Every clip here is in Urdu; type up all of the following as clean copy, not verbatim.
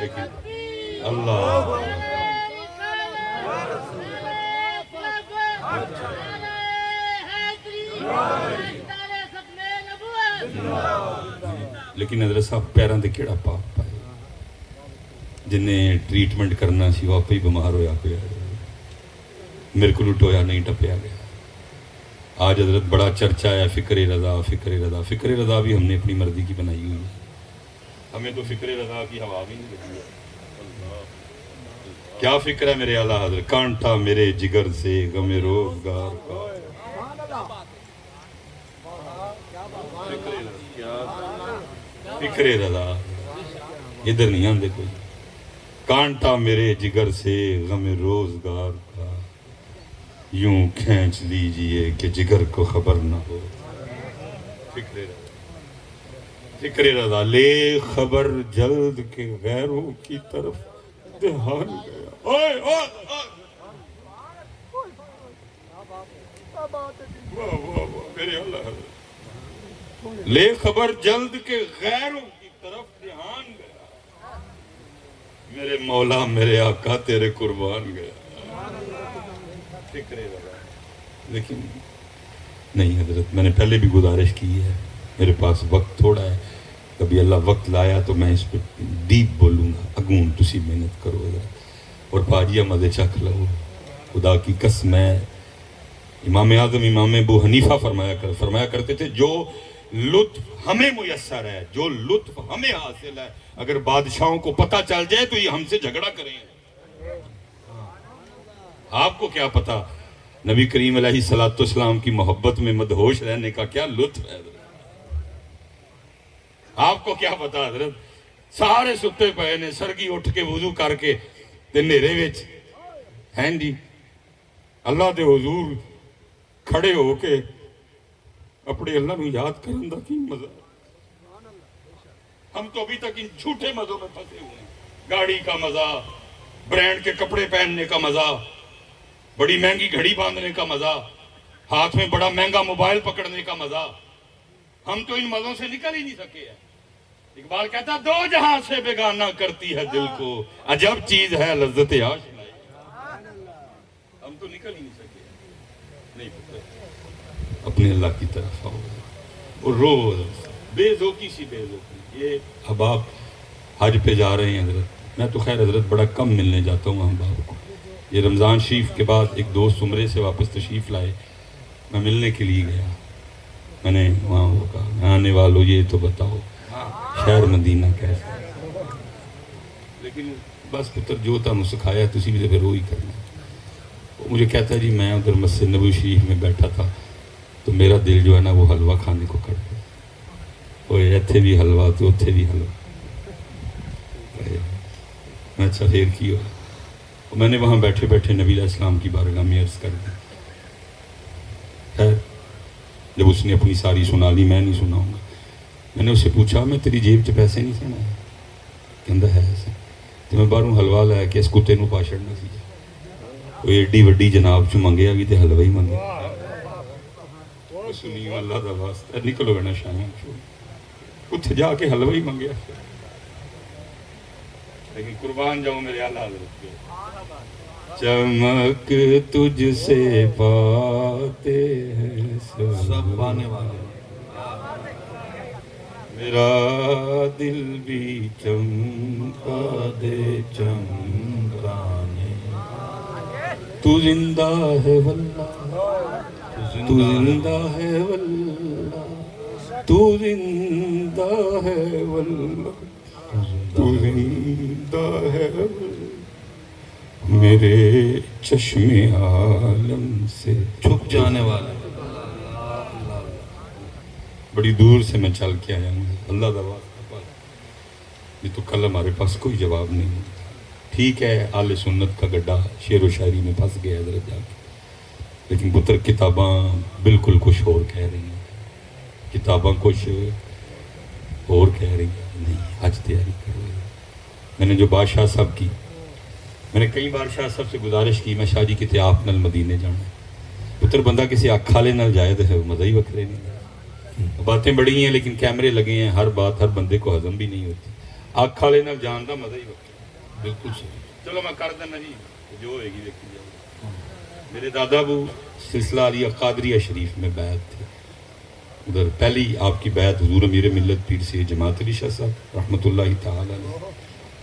لیکن اللہ لیکن حضرت صاحب پیراں تے کیڑا پاپ پائے جنہیں ٹریٹمنٹ کرنا سی وہ آپ ہی بیمار ہویا پیا میرے کو لٹویا نہیں ٹپیا گیا. آج حضرت بڑا چرچا ہے فکر رضا فکر رضا. فکر رضا بھی ہم نے اپنی مرضی کی بنائی ہوئی ہے. ہمیں تو فکر رضا کی ہوا بھی نہیں لگی ہے. کیا فکر ہے میرے اعلیٰ حضرت کانٹا میرے جگر سے غم روزگار کا فکر رضا ادھر نہیں آندے کوئی. کانٹا میرے جگر سے غم روزگار کا یوں کھینچ لیجئے کہ جگر کو خبر نہ ہو. فکر رضا فکر رضا لے خبر جلد کے غیروں کی طرف دھیان گیا. اوئے اوئے میرے اللہ لے خبر جلد کے غیروں کی طرف دھیان گیا. میرے مولا میرے آقا تیرے قربان گیا. فکر رضا. لیکن نہیں حضرت میں نے پہلے بھی گزارش کی ہے میرے پاس وقت تھوڑا ہے. کبھی اللہ وقت لایا تو میں اس پہ ڈیپ بولوں گا. اگون تسی محنت کرو حضرت اور پاجیہ مزے چکھ لو. خدا کی قسم ہے امام اعظم امام ابو حنیفہ فرمایا کرتے تھے جو لطف ہمیں میسر ہے جو لطف ہمیں حاصل ہے اگر بادشاہوں کو پتہ چل جائے تو یہ ہم سے جھگڑا کریں. آپ کو کیا پتا نبی کریم علیہ السلام کی محبت میں مدہوش رہنے کا کیا لطف ہے. آپ کو کیا پتا حضرت سارے ستے پے نے سرگی اٹھ کے وضو کر کے تے نیرے وچ ہیں جی اللہ دے حضور کھڑے ہو کے اپنے اللہ نو یاد کرن دا کی مزہ. ہم تو ابھی تک ان جھوٹے مزوں میں پھنسے ہوئے ہیں. گاڑی کا مزہ برانڈ کے کپڑے پہننے کا مزہ بڑی مہنگی گھڑی باندھنے کا مزہ ہاتھ میں بڑا مہنگا موبائل پکڑنے کا مزہ. ہم تو ان مزوں سے نکل ہی نہیں سکے ہیں. اقبال کہتا دو جہاں سے بیگانہ کرتی ہے دل کو عجب چیز ہے لذت آشنائی. ہم تو نکل ہی نہیں سکے ہیں. نہیں پتہ اپنے اللہ کی طرف آؤ اور روز بے ذوقی سی بے ذوقی. یہ احباب حج پہ جا رہے ہیں حضرت. میں تو خیر حضرت بڑا کم ملنے جاتا ہوں احباب کو. یہ رمضان شریف کے بعد ایک دوست عمرے سے واپس تشریف لائے. میں ملنے کے لیے گیا. میں نے وہاں وہ کہا آنے والوں یہ تو بتاؤ شہر مدینہ کیسا. لیکن بس پتر جو تمہیں سکھایا تسی بھی تو پھر وہی کرنا. مجھے کہتا ہے جی میں ادھر مسجد نبوی شریف میں بیٹھا تھا تو میرا دل جو ہے نا وہ حلوہ کھانے کو کر گیا. اوے اتھے بھی حلوہ تو اتھے بھی حلوہ. میں اچھا پھر کی ہوا. میں نے وہاں بیٹھے بیٹھے نبی علیہ السلام کی بارگاہ میں عرض کر دی. خیر جب اس نے اپنی ساری سنا لی میں نہیں سناؤں گا. میں نے اسے پوچھا میں تیری جیب چ پیسے نہیں سنا کہندا ہے ایسا تو میں باہروں حلوہ لایا کہ اس کتے نو پا چھڑنا سی. کوئی ایڈی وڈی جناب چ منگیا بھی تے حلوہ ہی منگیا. سنی اللہ دا واسطہ نکلو گنا شامیاں چھوڑ اتھے جا کے حلوہ ہی منگیا. لیکن قربان جاؤں میرے اعلیٰ حضرت کے. چمک تجھ سے پاتے ہیں سب پانے والے میرا دل بھی چمکا دے چمکانے. تو زندہ ہے واللہ تو زندہ ہے واللہ تو زندہ ہے واللہ تو زندہ ہے میرے چشم عالم سے چھپ جانے والا. بڑی دور سے میں چل کے آیا ہوں اللہ دا واسطہ. یہ تو کل ہمارے پاس کوئی جواب نہیں. ٹھیک ہے آل سنت کا گڈھا شعر و شاعری میں پھنس گیا حضرت جا کے. لیکن پتر کتاباں بالکل کچھ اور کہہ رہی ہیں. کتاباں کچھ اور کہہ رہی ہیں. نہیں آج تیاری کرو. میں نے جو بادشاہ صاحب کی میں نے کئی بار شاہ صاحب سے گزارش کی میں شاہ جی کتے آپ نل مدینے جانا. پتر بندہ کسی اکھ والے نال جائے تو مزہ ہی وکھرے نہیں. باتیں بڑی ہیں لیکن کیمرے لگے ہیں. ہر بات ہر بندے کو ہضم بھی نہیں ہوتی. اکھ والے نال جان دا مزہ ہی وکھرا. بالکل صحیح. چلو میں کر دینا جی جو ہوئے گی دیکھی جائے. میرے دادا ابو سلسلہ علی قادریہ شریف میں بیعت تھے. ادھر پہلی آپ کی بیعت حضور امیر ملت پیر سے جماعت علی شاہ صاحب رحمۃ اللہ تعالی علیہ.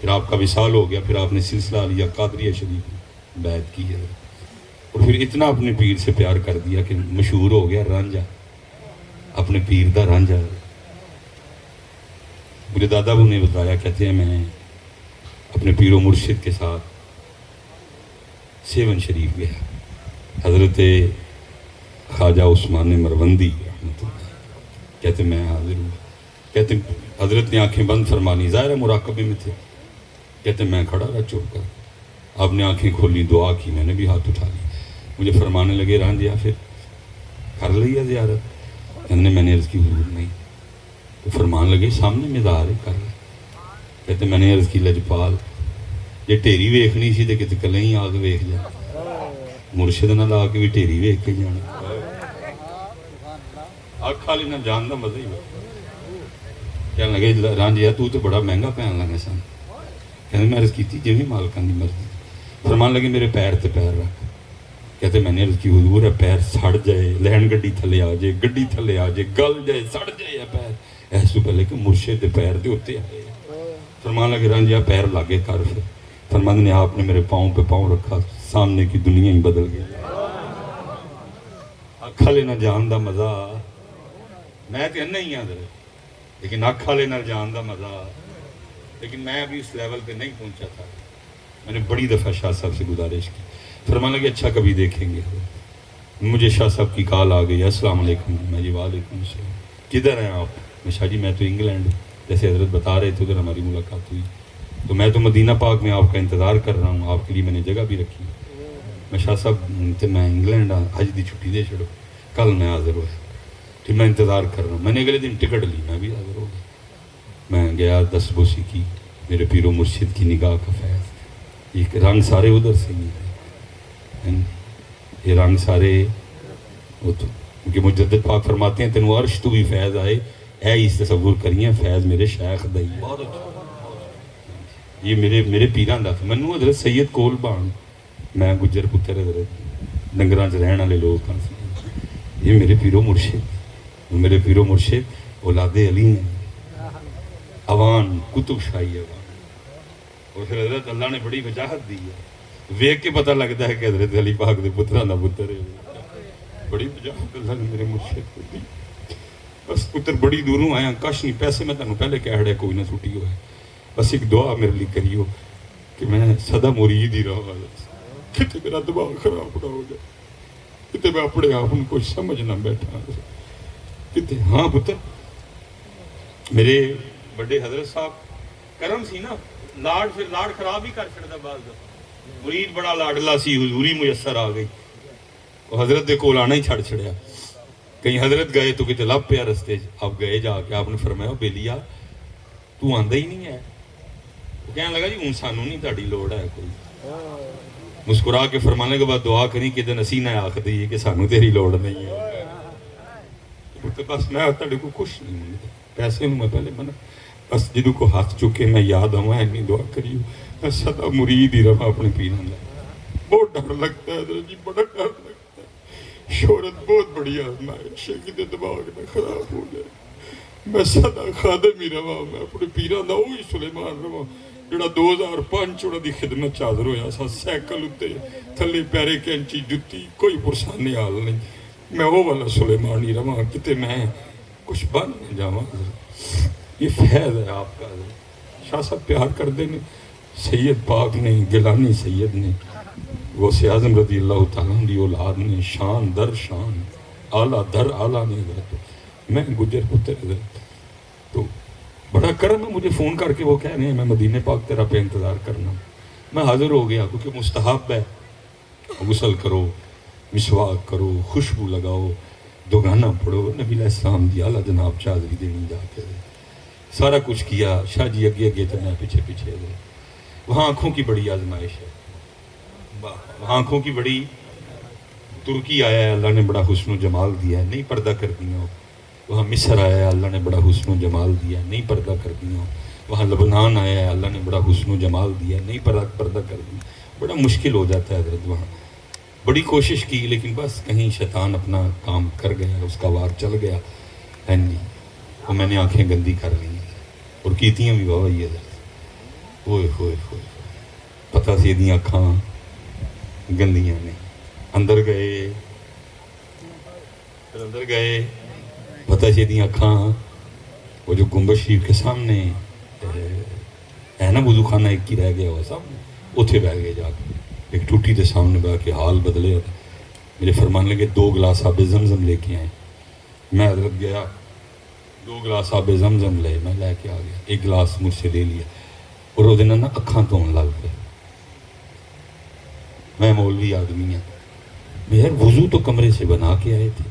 پھر آپ کا وصال ہو گیا, پھر آپ نے سلسلہ علی قادریہ شریف میں بیعت کی ہے, اور پھر اتنا اپنے پیر سے پیار کر دیا کہ مشہور ہو گیا رانجھا, اپنے پیر دا رانجھا. مجھے دادا ابو نے بتایا, کہتے ہیں میں اپنے پیر و مرشد کے ساتھ سیون شریف گیا. حضرت خواجہ عثمان مروندی رحمۃ اللہ کہتے میں حاضر ہوں. کہتے حضرت نے آنکھیں بند فرمانی, ظاہر مراقبے میں تھے. کہتے میں کھڑا رہا چپ کر. آپ نے آنکھیں کھولی, دعا کی, میں نے بھی ہاتھ اٹھا لی. مجھے فرمانے لگے رانجھا پھر کر لیا زیارت. میں نے عرض کی حضور نہیں. تو فرمان لگے سامنے مزار ہے کر لے. کہتے میں نے عرض کی لجپال جی ٹیری ویکھنی سی تے کتے کلے ہی آ کے ویکھ جا, مرشد نہ لا کے بھی ٹیری ویکھ کے جانا. اکھ والی نہ جان دا مزہ ہی کہنے لگے رانجھا تو تے بڑا مہنگا پہن لگا سن. کہتے میں عرض کی جی مالکاں دی مرضی. فرمان لگے میرے پیر تے پیر رکھ. کہتے میں نے عرض کی حضور ہے پیر سڑ جائے, لہن گڈی تھلے آ جائے, گڈی تھلے آ جائے, گل جائے, سڑ جائے پیر, ایس تو پہلے کہ مرشد دے پیر دے ہوتے آئے. فرمان لگے رانجھا پیر لاگے کر. پھر فرمان نے آپ نے میرے پاؤں پہ پاؤں رکھا, سامنے کی دنیا ہی بدل گئی. اکھا لینا جان دا مزہ میں تو نہیں ہوں در, لیکن اکھا لینا جان دا مزہ. لیکن میں ابھی اس لیول پہ نہیں پہنچا تھا. میں نے بڑی دفعہ شاہ صاحب سے گزارش کی. فرمان لگے اچھا کبھی دیکھیں گے. مجھے شاہ صاحب کی کال آ گئی, السلام علیکم. میں جی وعلیکم السلام, کدھر ہیں آپ؟ میں شاہ جی میں تو انگلینڈ, جیسے حضرت بتا رہے تھے ادھر ہماری ملاقات ہوئی. تو میں تو مدینہ پاک میں آپ کا انتظار کر رہا ہوں, آپ کے لیے میں نے جگہ بھی رکھی. میں شاہ صاحب میں انگلینڈ حج دی چھٹی دے چھڑو, کل میں حاضر ہوا. پھر میں انتظار کر رہا ہوں. میں نے اگلے دن ٹکٹ لی, میں بھی حاضر ہو گیا. میں گیا دس بوسی کی, میرے پیر و مرشد کی نگاہ کا فیض. یہ رنگ سارے ادھر سے نہیں, یہ رنگ سارے کیونکہ مجدد پاک فرماتے ہیں تینوں عرش تو بھی فیض آئے, اے اس تصور کریے فیض میرے شیخ دائی. بہت اچھا. یہ میرے پیران دا تھا. منو حضرت سید کول بان, میں گجر پتر حضرت ڈنگراں چ رہن والے لوگ ہاں. یہ میرے پیرو مرشد, میرے پیرو مرشد اولاد علی ہیں, اوان کتب شاہی اوان. اور پھر حضرت اللہ نے بڑی وجاہت دی ہے, ویکھ کے پتہ لگتا ہے کہ حضرت علی پاک دے پتراں دا پتر ہے. بڑی وجاہت اللہ نے میرے مرشد کو دی. بس پتر بڑی دوروں آیا, کش نہیں پیسے میں تمہیں پہلے کہہ رہا کوئی نہ چھٹی ہوئے. بس ایک دعا میرے لیے کریو کہ میں سدا مرید ہی رہا, کتے میرا دماغ خراب نہ ہو جائے, کتے میں اپنے آپ ان کو سمجھ نہ بیٹھا کتے. ہاں پتر میرے بڑے حضرت صاحب کرم سی نا, لاڈ پھر لاڈ خراب ہی کر چھڑدا بعض دفعہ. مرید بڑا لاڈلا سی, حضوری میسر آ گئی, وہ حضرت دے کول آنا ہی چھڑ چھڑیا. کہیں حضرت گئے تو کتے لب پیا رستے, آپ گئے جا کے آپ نے فرمایا بیلیا تو آندا ہی نہیں ہے. وہ کہنے لگا جی ہوں سانوں نہیں تہاڈی لوڑ ہے کوئی. مسکرا کے فرمانے کے بعد دعا کریں کہ دن اسی نہ آکھ دئیے کہ سانوں تیری لوڑ نہیں ہے. بس میں تہاڈے کو خوش نہیں ہوں, پیسے میں پہلے منع, بس جدوں کو ہاتھ چکے میں یاد آواں اینی دعا کریو میں سدا مرید ہی رہا اپنے پیراں دا. بہت ڈر لگتا ہے حضرت جی, بڑا ڈر لگتا ہے. شہرت بہت بڑی آزمائش ہے, کتے دماغ نہ خراب ہو جائے. میں سدا خادم ہی رہا, میں اپنے پیراں دا وہی سلیمان رہا جڑا 2005 انہاں دی خدمت حاضر ہویا سا. سائیکل اتے تھلے پیرے کینچی جتی, کوئی پرسانی حال نہیں. میں وہ والا سلیمان ہی رہا, کتے میں کچھ بن نہ جاواں. یہ فیض ہے آپ کا. شاہ صاحب پیار کر دے نے, سید پاک نے, گیلانی سید نے, غوث اعظم رضی اللہ تعالیٰ دی اولاد نے, شان در شان اعلیٰ در اعلیٰ نے حضرت. میں گجر پتر حضرت, تو بڑا کرم ہے. مجھے فون کر کے وہ کہہ رہے ہیں میں مدینہ پاک تیرا پہ انتظار کرنا. میں حاضر ہو گیا کیونکہ مستحب ہے, غسل کرو, مسواک کرو, خوشبو لگاؤ, دوگانہ پڑھو, نبی علیہ السلام دی اعلیٰ جناب چادری دینی جا کے, سارا کچھ کیا. شاہ جی اگے اگے تو میں پیچھے پیچھے. وہاں آنکھوں کی بڑی آزمائش ہے, وہاں آنکھوں کی بڑی. ترکی آیا ہے, اللہ نے بڑا حسن و جمال دیا ہے, نہیں پردہ کر دیا. وہاں مصر آیا ہے, اللہ نے بڑا حسن و جمال دیا ہے, نہیں پردہ کر دیا. وہاں لبنان آیا ہے, اللہ نے بڑا حسن و جمال دیا, نہیں پردہ کر دیا, بڑا مشکل ہو جاتا ہے حضرت وہاں. بڑی کوشش کی لیکن بس کہیں شیطان اپنا کام کر گیا, اس کا وار چل گیا. ہاں جی, وہ میں نے آنکھیں گندی کر لی اور کیتیاں بھی بابا یہ حضرت, ہوئے ہوئے ہوئے پتہ سی دی اکھاں گندیاں نے. اندر گئے پھر اندر گئے, پتہ سی دی اکھاں وہ جو گنبد شریف کے سامنے ہے نا وضو خانہ ایک ہی رہ گیا ہوا سب, اتھے بہ گئے جا کے. ایک ٹوٹی دے سامنے بیٹھ کے حال بدلے ہوتا. میرے فرمانے لگے 2 گلاس آب زمزم لے کے آئے. میں حضرت گیا 2 گلاس آب زمزم لے, میں لے کے آ گیا. 1 گلاس مجھ سے لے لیا اور وہ دن نا اکھاں دھون لگ پہ. میں مولوی آدمی ہوں, میں یار وضو تو کمرے سے بنا کے آئے تھے,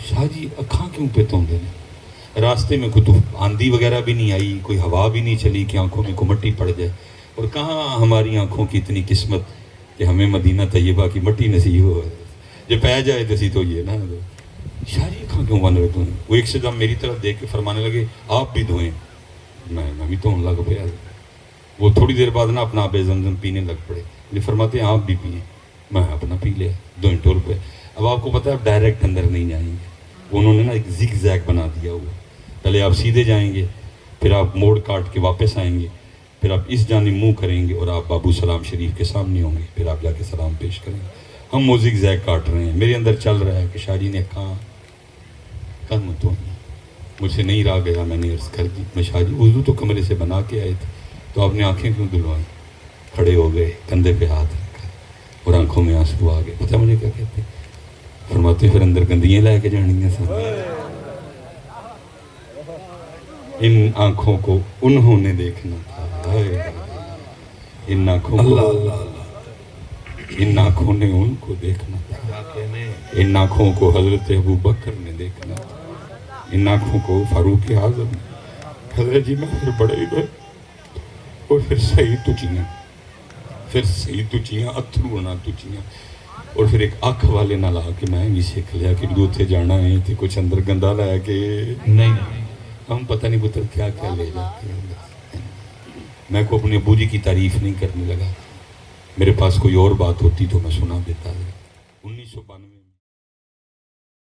شاہ جی اکھاں کیوں پہ دھوندے نے؟ راستے میں کوئی آندھی وغیرہ بھی نہیں آئی, کوئی ہوا بھی نہیں چلی کہ آنکھوں میں کو مٹی پڑ جائے. اور کہاں ہماری آنکھوں کی اتنی قسمت کہ ہمیں مدینہ طیبہ کی مٹی نصیب ہو جو پہ جائے تو سی تو یہ نا. شاہ جی اکھاں کیوں بن رہے تم؟ وہ ایک سے دم میری طرف دیکھ کے فرمانے لگے آپ بھی دھوئیں. میں بھی دھون لگ پیا. وہ تھوڑی دیر بعد نا اپنا آب زمزم پینے لگ پڑے. یہ فرماتے ہیں آپ بھی پئیں. میں اپنا پی لیا 2 ٹور پہ. اب آپ کو پتہ ہے آپ ڈائریکٹ اندر نہیں جائیں گے, انہوں نے نا ایک زگ زیگ بنا دیا ہوا. پہلے آپ سیدھے جائیں گے, پھر آپ موڑ کاٹ کے واپس آئیں گے, پھر آپ اس جانب منہ کریں گے اور آپ بابو سلام شریف کے سامنے ہوں گے, پھر آپ جا کے سلام پیش کریں گے. ہم وہ زگ زیگ کاٹ رہے ہیں. میرے اندر چل رہا ہے کہ شاہ جی نے کہا قدم تو مجھ سے نہیں رہا گیا. میں نے عرض کر دی, میں شاہ جی وضو تو کمرے سے بنا کے آئے تھے, تو آپ نے آنکھیں کیوں دلوائیں؟ کھڑے ہو گئے, کندھے پہ ہاتھ رکھا اور آنکھوں میں آنسو آ گئے. پتہ مجھے کیا کہتے؟ فرماتے پھر اندر گندیاں لے کے جانی ہیں سب. ان آنکھوں کو انہوں نے دیکھنا تھا, ان آنکھوں کو ان آنکھوں نے ان کو دیکھنا تھا, ان آنکھوں کو حضرت ابو بکر نے دیکھنا تھا, ان آنکھوں کو فاروق اعظم نے. حضرت جی میں پھر بڑے ہی گئے اور پھر صحیح تجیاں اتھرو نہ تجیاں. اور پھر ایک اکھ والے نہ لا کے میں بھی سیکھ لیا کہ اتھے جانا ہے تو کچھ اندر گندا لے کے نہیں, ہم پتہ نہیں پتر کیا کیا لے جاتے ہیں. میں کو اپنے ابو جی کی تعریف نہیں کرنے لگا, میرے پاس کوئی اور بات ہوتی تو میں سنا دیتا. 1992